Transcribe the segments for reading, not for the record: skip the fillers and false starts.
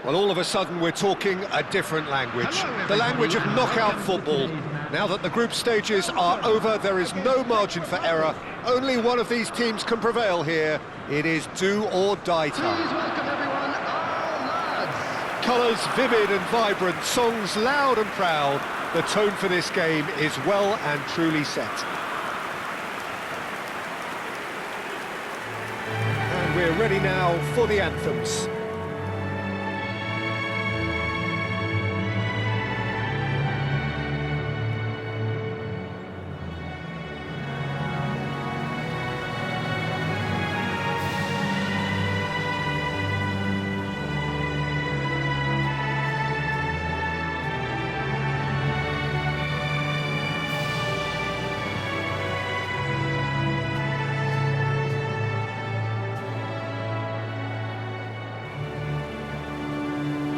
Well, all of a sudden we're talking a different language. The language of knockout football. Now that the group stages are over, there is no margin for error. Only one of these teams can prevail here. It is do or die time. Please welcome everyone, our lads. Colours vivid and vibrant, songs loud and proud. The tone for this game is well and truly set. And we're ready now for the anthems.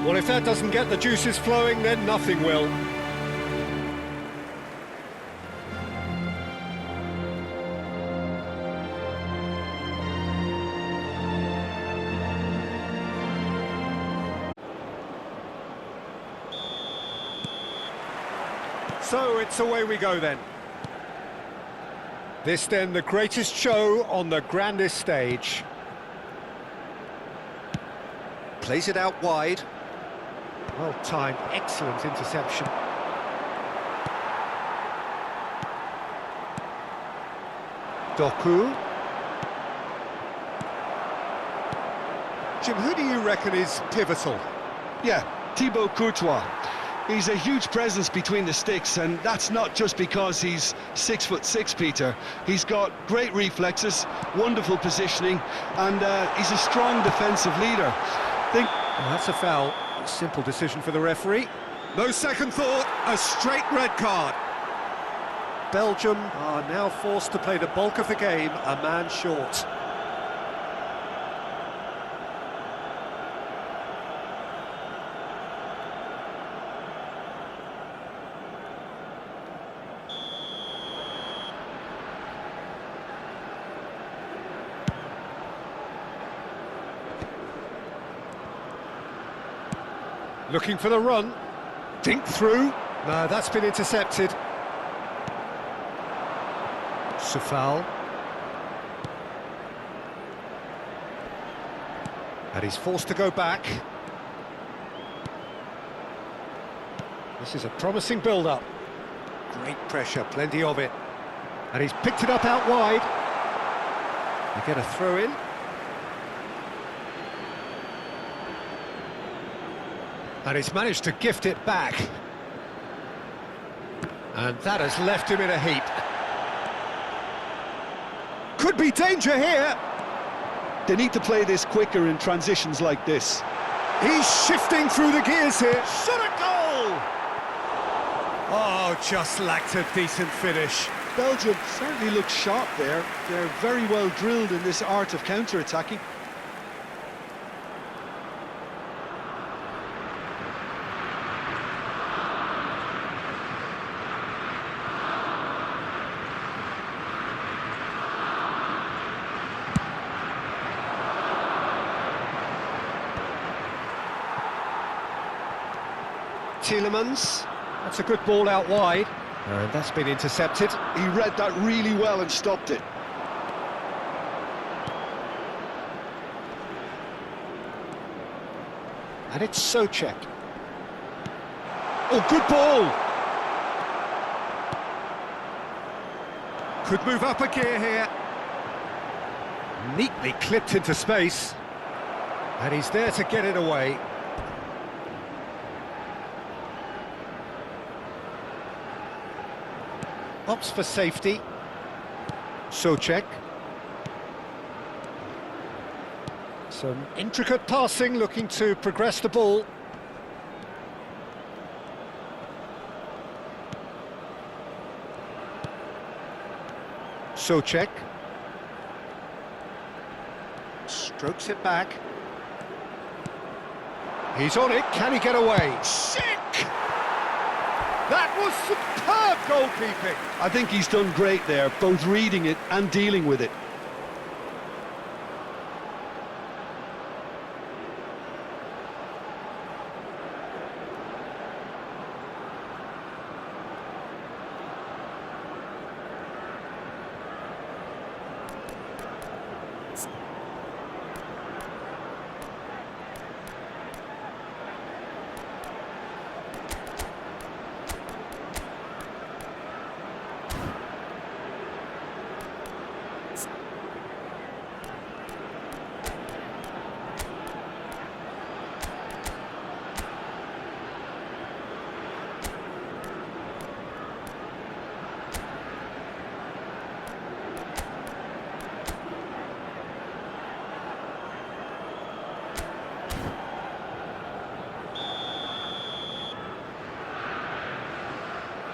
Well, if that doesn't get the juices flowing, then nothing will. So it's away we go then. This then the greatest show on the grandest stage. Plays it out wide. Well timed, excellent interception. Doku. Jim, who do you reckon is pivotal? Yeah, Thibaut Courtois. He's a huge presence between the sticks, and that's not just because he's 6'6", Peter. He's got great reflexes, wonderful positioning, and he's a strong defensive leader. Well, that's a foul. Simple decision for the referee. No second thought, a straight red card. Belgium are now forced to play the bulk of the game, a man short. Looking for the run. Dink through. No, that's been intercepted. Soufal. And he's forced to go back. This is a promising build-up. Great pressure, plenty of it. And he's picked it up out wide. They get a throw in. And he's managed to gift it back. And that has left him in a heap. Could be danger here. They need to play this quicker in transitions like this. He's shifting through the gears here. Shot a goal! Oh, just lacked a decent finish. Belgium certainly looks sharp there. They're very well drilled in this art of counter-attacking. Tielemans, that's a good ball out wide, and that's been intercepted. He read that really well and stopped it. And it's Souček. Oh, good ball! Could move up a gear here. Neatly clipped into space. And he's there to get it away. Opts for safety. Souček. Some intricate passing, looking to progress the ball. Souček. Strokes it back. He's on it, can he get away? Sick! That was superb goalkeeping! I think he's done great there, both reading it and dealing with it.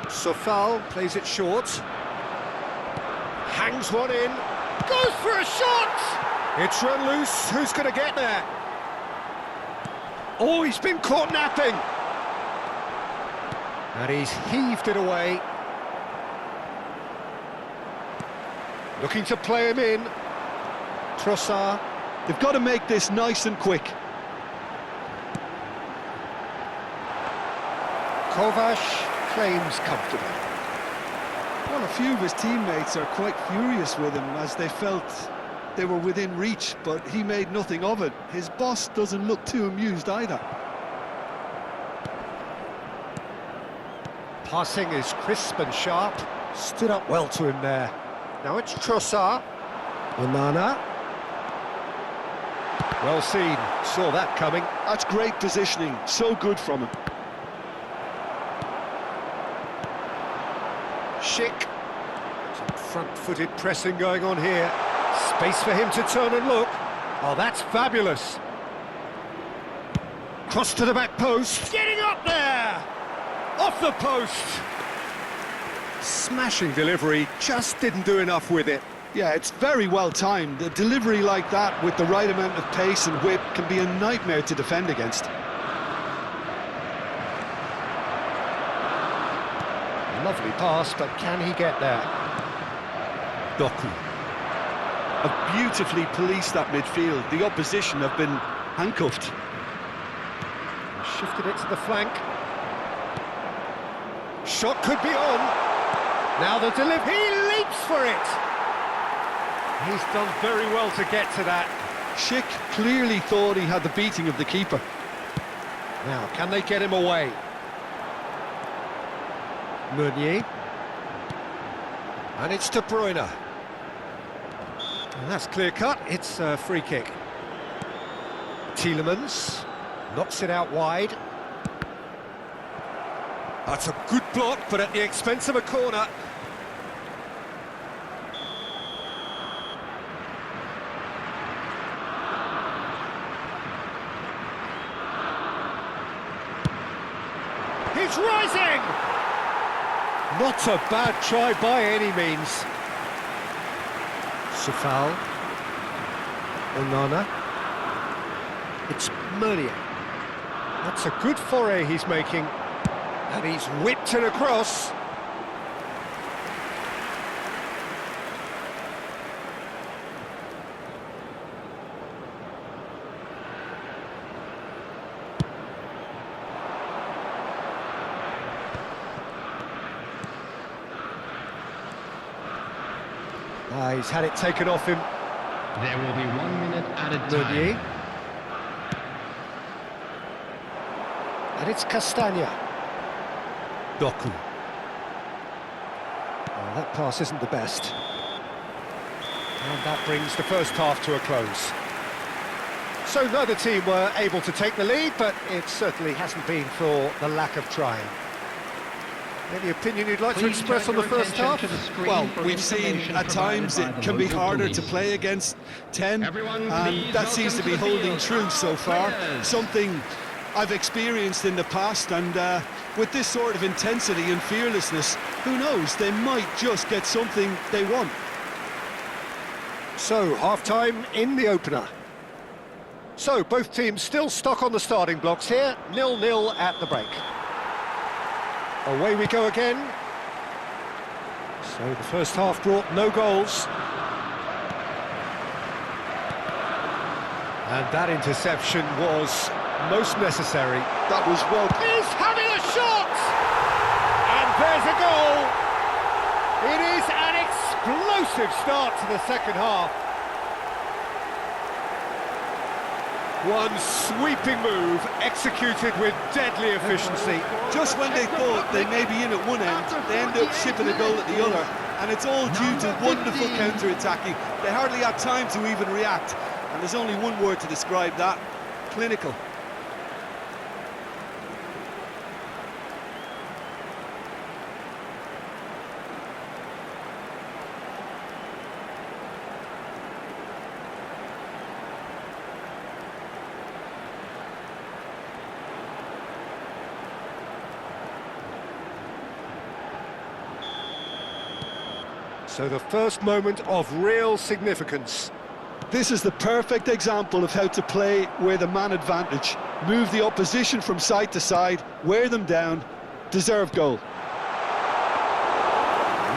Sofal plays it short. Hangs one in. Goes for a shot! It's run loose. Who's going to get there? Oh, he's been caught napping. And he's heaved it away. Looking to play him in. Trossard. They've got to make this nice and quick. Kovac claims comfortably. Well, a few of his teammates are quite furious with him as they felt they were within reach, but he made nothing of it. His boss doesn't look too amused either. Passing is crisp and sharp. Stood up well to him there. Now it's Trossard. Onana. Well seen. Saw that coming. That's great positioning. So good from him. Schick. Some front-footed pressing going on here. Space for him to turn and look. Oh, that's fabulous. Cross to the back post. Getting up there! Off the post! Smashing delivery, just didn't do enough with it. Yeah, it's very well timed. A delivery like that with the right amount of pace and whip can be a nightmare to defend against. Lovely pass, but can he get there? Doku have beautifully policed that midfield. The opposition have been handcuffed. Shifted it to the flank. Shot could be on. Now the delivery. He leaps for it. He's done very well to get to that. Schick clearly thought he had the beating of the keeper. Now, can they get him away? Meunier. And it's De Bruyne. And that's clear cut. It's a free kick. Tielemans knocks it out wide. That's a good block, but at the expense of a corner. He's rising! Not a bad try by any means. Sofal. Onana. It's Meunier. That's a good foray he's making. And he's whipped it across. He's had it taken off him. There will be 1 minute added Meunier. time. And it's Castagna. Doku. Well, that pass isn't the best. And that brings the first half to a close. So neither team were able to take the lead, but it certainly hasn't been for the lack of trying. Any opinion you'd like to express on the first half? Well, we've seen at times it can be harder to play against 10, and that seems to be holding true so far. Something I've experienced in the past, and with this sort of intensity and fearlessness, who knows, they might just get something they want. So, half-time in the opener. So, both teams still stuck on the starting blocks here, 0-0 at the break. Away we go again. So the first half brought no goals. And that interception was most necessary. That was well... He's having a shot! And there's a goal! It is an explosive start to the second half. One sweeping move, executed with deadly efficiency. Just when they thought they may be in at one end, they end up shipping a goal at the other. And it's all due to wonderful counter-attacking. They hardly had time to even react. And there's only one word to describe that: clinical. So the first moment of real significance. This is the perfect example of how to play with a man advantage. Move the opposition from side to side, wear them down, deserve goal. And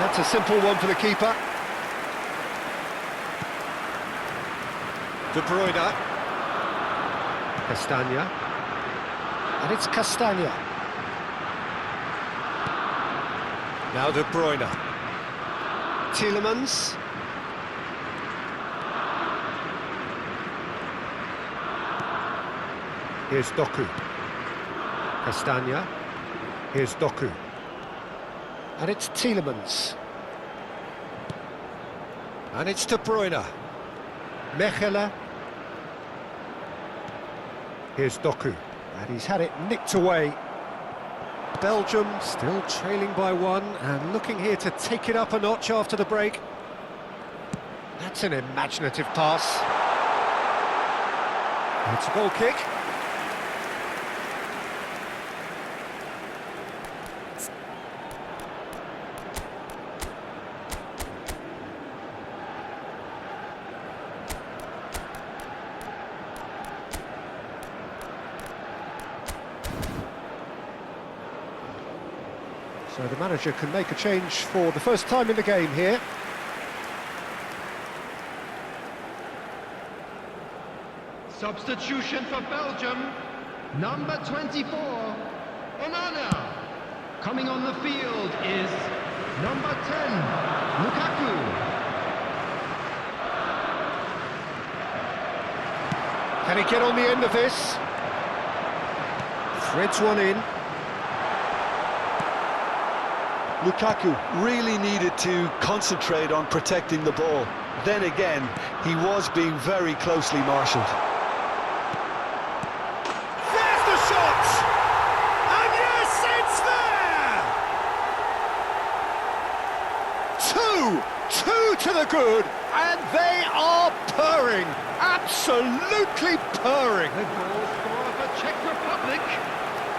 that's a simple one for the keeper. De Bruyne. Castagna. And it's Castagna. Now De Bruyne. Tielemans. Here's Doku. Castagna. Here's Doku. And it's Tielemans. And it's De Bruyne. Mechelen. Here's Doku. And he's had it nicked away. Belgium still trailing by one and looking here to take it up a notch after the break. That's an imaginative pass. It's a goal kick. So the manager can make a change for the first time in the game here. Substitution for Belgium, number 24, Onana. Coming on the field is number 10, Lukaku. Can he get on the end of this? Threads one in. Lukaku really needed to concentrate on protecting the ball. Then again, he was being very closely marshalled. There's the shot! And yes, it's there! Two to the good, and they are purring. Absolutely purring. The goal scorer for Czech Republic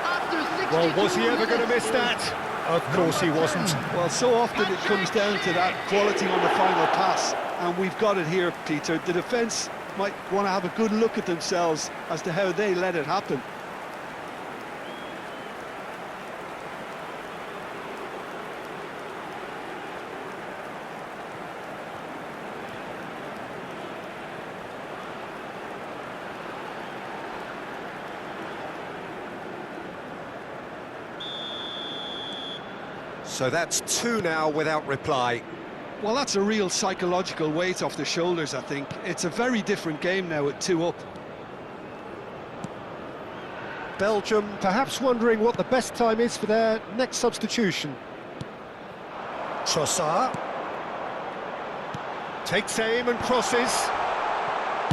after 62 Well, was he ever going to minutes. miss that? Of course he wasn't. Well, so often it comes down to that quality on the final pass, and we've got it here, Peter. The defence might want to have a good look at themselves as to how they let it happen. So that's two now without reply. Well, that's a real psychological weight off the shoulders, I think. It's a very different game now at 2 up. Belgium perhaps wondering what the best time is for their next substitution. Trossard takes aim and crosses.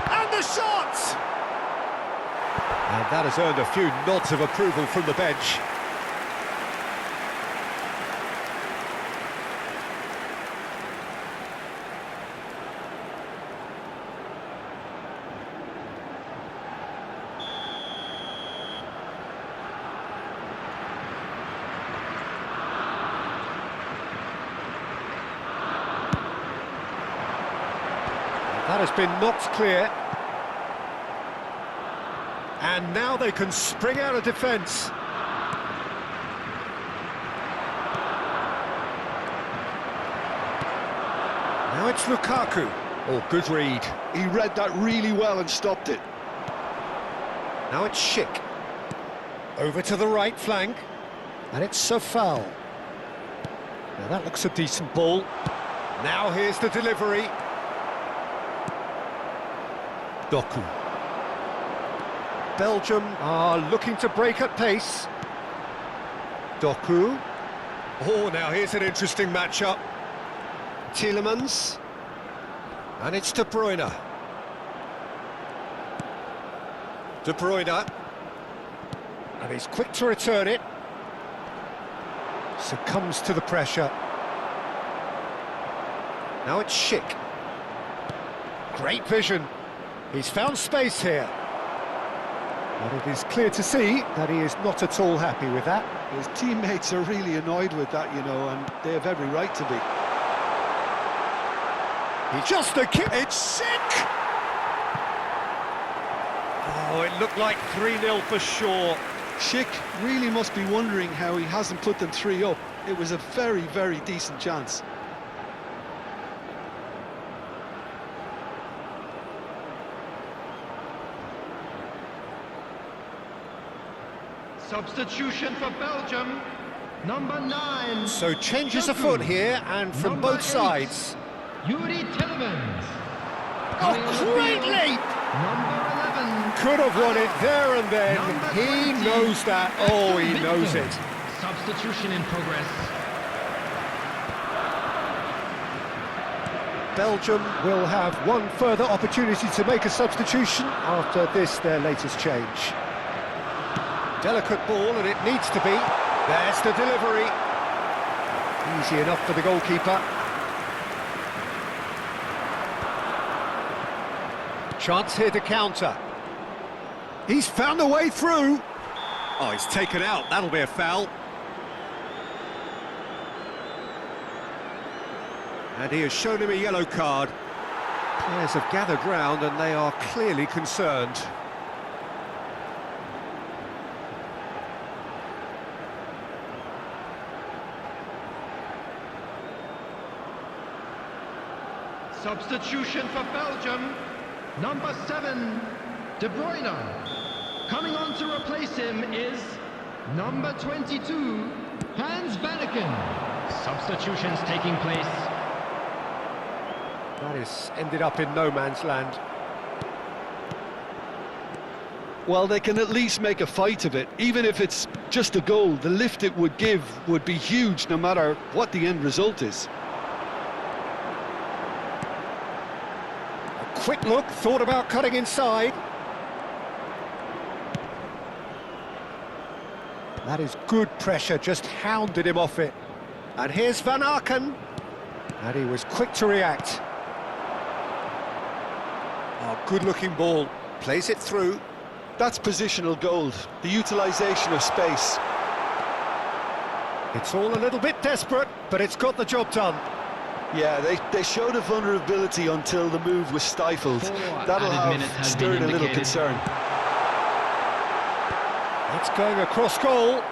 And the shot! And that has earned a few nods of approval from the bench. That has been knocked clear. And now they can spring out of defence. Now it's Lukaku. Oh, good read. He read that really well and stopped it. Now it's Schick. Over to the right flank. And it's Sofal. Now that looks a decent ball. Now here's the delivery. Doku. Belgium are looking to break at pace. Doku. Oh, now here's an interesting matchup. Tielemans. And it's De Bruyne. De Bruyne. And he's quick to return it. Succumbs to the pressure. Now it's Schick. Great vision. He's found space here. But it is clear to see that he is not at all happy with that. His teammates are really annoyed with that, you know, and they have every right to be. He's just a kick. It's sick! Oh, it looked like 3-0 for sure. Schick really must be wondering how he hasn't put them 3 up. It was a very, very decent chance. Substitution for Belgium, number 9. So changes afoot here, and from Number both 8, sides. Yuri Tillemans. Oh, great leap! Number 11. Could have won it there and then. Number He 20. knows that. Oh, he knows it. Substitution in progress. Belgium will have one further opportunity to make a substitution after this, their latest change. Delicate ball, and it needs to be. There's the delivery. Easy enough for the goalkeeper. Chance here to counter. He's found a way through. Oh, he's taken out. That'll be a foul. And he has shown him a yellow card. Players have gathered round and they are clearly concerned. Substitution for Belgium, number 7, De Bruyne. Coming on to replace him is number 22, Hans Vanaken. Substitutions taking place. That has ended up in no man's land. Well, they can at least make a fight of it. Even if it's just a goal, the lift it would give would be huge no matter what the end result is. Quick look, thought about cutting inside. That is good pressure, just hounded him off it. And here's Van Aken. And he was quick to react. Oh, good-looking ball. Plays it through. That's positional gold, the utilisation of space. It's all a little bit desperate, but it's got the job done. Yeah, they showed a vulnerability until the move was stifled. That'll have stirred a little concern. It's going across goal.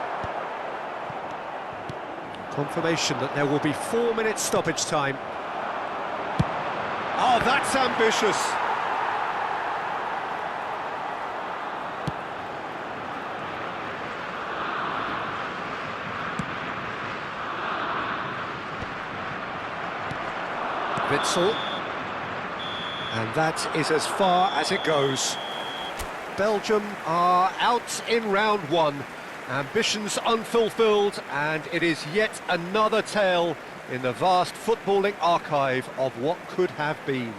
Confirmation that there will be 4 minutes stoppage time. Oh, that's ambitious. Witsel. And that is as far as it goes. Belgium are out in round 1. Ambitions unfulfilled, and it is yet another tale in the vast footballing archive of what could have been.